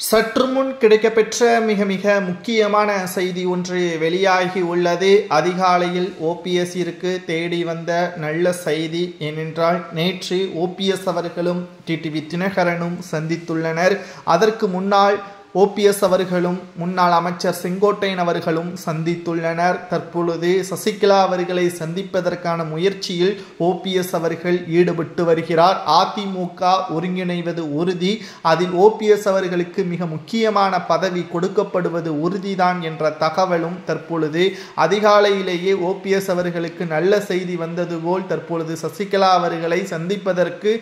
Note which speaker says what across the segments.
Speaker 1: சற்று முன் கிடைக்கப்பெற்ற மிக மிக முக்கியமான செய்தி ஒன்று வெளியாகி உள்ளது. அதிகாலையில் ஓபிஎஸ்ஸிற்கு தேடி வந்த நல்ல செய்தி ஏனென்றால் நேற்று ஓபிஎஸ் அவர்களும் டிடிவி தினகரனும் சந்தித்துள்ளனர். அதற்கு முன்னால் ஓபிஎஸ் அவர்களும் முன்னாள் அமைச்சர் செங்கோட்டையன் அவர்களும் சந்தித்துள்ளனர். தற்பொழுது சசிகலா அவர்களை சந்திப்பதற்கான முயற்சியில் ஓபிஎஸ் அவர்கள் ஈடுபட்டு வருகிறார். அதிமுக ஒருங்கிணைவது உறுதி, அதில் ஓபிஎஸ் அவர்களுக்கு மிக முக்கியமான பதவி கொடுக்கப்படுவது உறுதிதான் என்ற தகவலும் தற்பொழுது அதிகாலையிலேயே ஓபிஎஸ் அவர்களுக்கு நல்ல செய்தி வந்தது போல் தற்பொழுது சசிகலா அவர்களை சந்திப்பதற்கு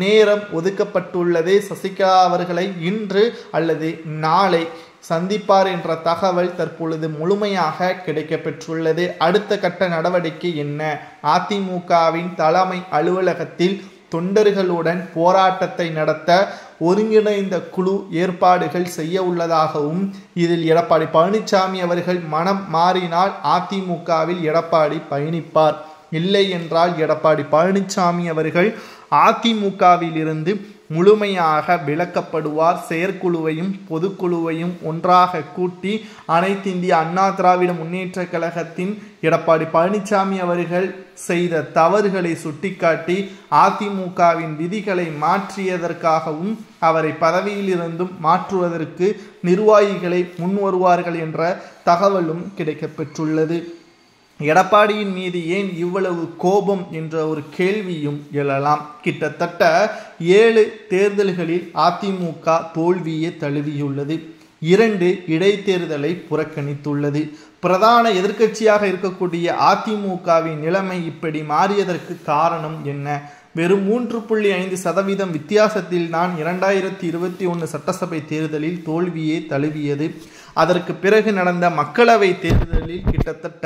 Speaker 1: நேரம் ஒதுக்கப்பட்டுள்ளது. சசிகலா அவர்களை இன்று அல்லது நாளை சந்திப்பார் என்ற தகவல் தற்பொழுது முழுமையாக கிடைக்கப்பெற்றுள்ளது. அடுத்த கட்ட நடவடிக்கை என்ன? அதிமுகவின் தலைமை அலுவலகத்தில் தொண்டர்களுடன் போராட்டத்தை நடத்த ஒருங்கிணைந்த குழு ஏற்பாடுகள் செய்ய உள்ளதாகவும், இதில் எடப்பாடி பழனிசாமி அவர்கள் மனம் மாறினால் அதிமுகவில் எடப்பாடி பயணிப்பார், இல்லை என்றால் எடப்பாடி பழனிசாமி அவர்கள் அதிமுகவில் இருந்து முழுமையாக விலக்கப்படுவார். செயற்குழுவையும் பொதுக்குழுவையும் ஒன்றாக கூட்டி அனைத்து இந்திய அண்ணா திராவிட முன்னேற்ற கழகத்தின் எடப்பாடி பழனிசாமி அவர்கள் செய்த தவறுகளை சுட்டிக்காட்டி அதிமுகவின் விதிகளை மாற்றியதற்காகவும் அவரை பதவியில் இருந்தும் மாற்றுவதற்கு நிர்வாகிகளை முன்வருவார்கள் என்ற தகவலும் கிடைக்கப்பெற்றுள்ளது. எடப்பாடியின் மீது ஏன் இவ்வளவு கோபம் என்ற ஒரு கேள்வியும் எழலாம். கிட்டத்தட்ட 7 தேர்தல்களில் அதிமுக தோல்வியை தழுவியுள்ளது. 2 இடைத்தேர்தலை புறக்கணித்துள்ளது. பிரதான எதிர்க்கட்சியாக இருக்கக்கூடிய அதிமுகவின் நிலைமை இப்படி மாறியதற்கு காரணம் என்ன? வெறும் 3.5% வித்தியாசத்தில் தான் 2021 சட்டசபை தேர்தலில் தோல்வியே தழுவியது. அதற்கு பிறகு நடந்த மக்களவை தேர்தலில் கிட்டத்தட்ட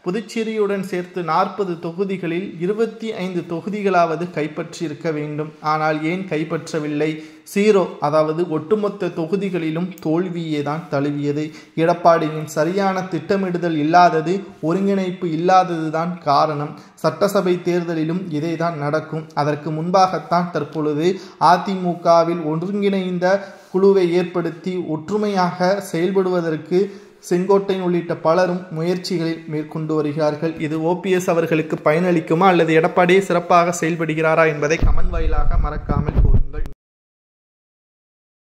Speaker 1: புதுச்சேரியுடன் சேர்த்து 40 தொகுதிகளில் 25 தொகுதிகளாவது கைப்பற்றியிருக்க வேண்டும். ஆனால் ஏன் கைப்பற்றவில்லை? 0, அதாவது ஒட்டுமொத்த தொகுதிகளிலும் தோல்வியே தான் தழுவியது. எடப்பாடியின் சரியான திட்டமிடுதல் இல்லாதது, ஒருங்கிணைப்பு இல்லாதது தான் காரணம். சட்டசபை தேர்தலிலும் இதே தான் நடக்கும். அதற்கு முன்பாகத்தான் தற்பொழுது அதிமுகவில் ஒருங்கிணைந்த குழுவை ஏற்படுத்தி ஒற்றுமையாக செயல்படுவதற்கு செங்கோட்டையன் உள்ளிட்ட பலரும் முயற்சிகளில் மேற்கொண்டு வருகிறார்கள். இது ஓபிஎஸ் அவர்களுக்கு பயனளிக்குமா அல்லது எடப்பாடியே சிறப்பாக செயல்படுகிறாரா என்பதை கமெண்ட் வாயிலாக மறக்காமல் கூறுங்கள்.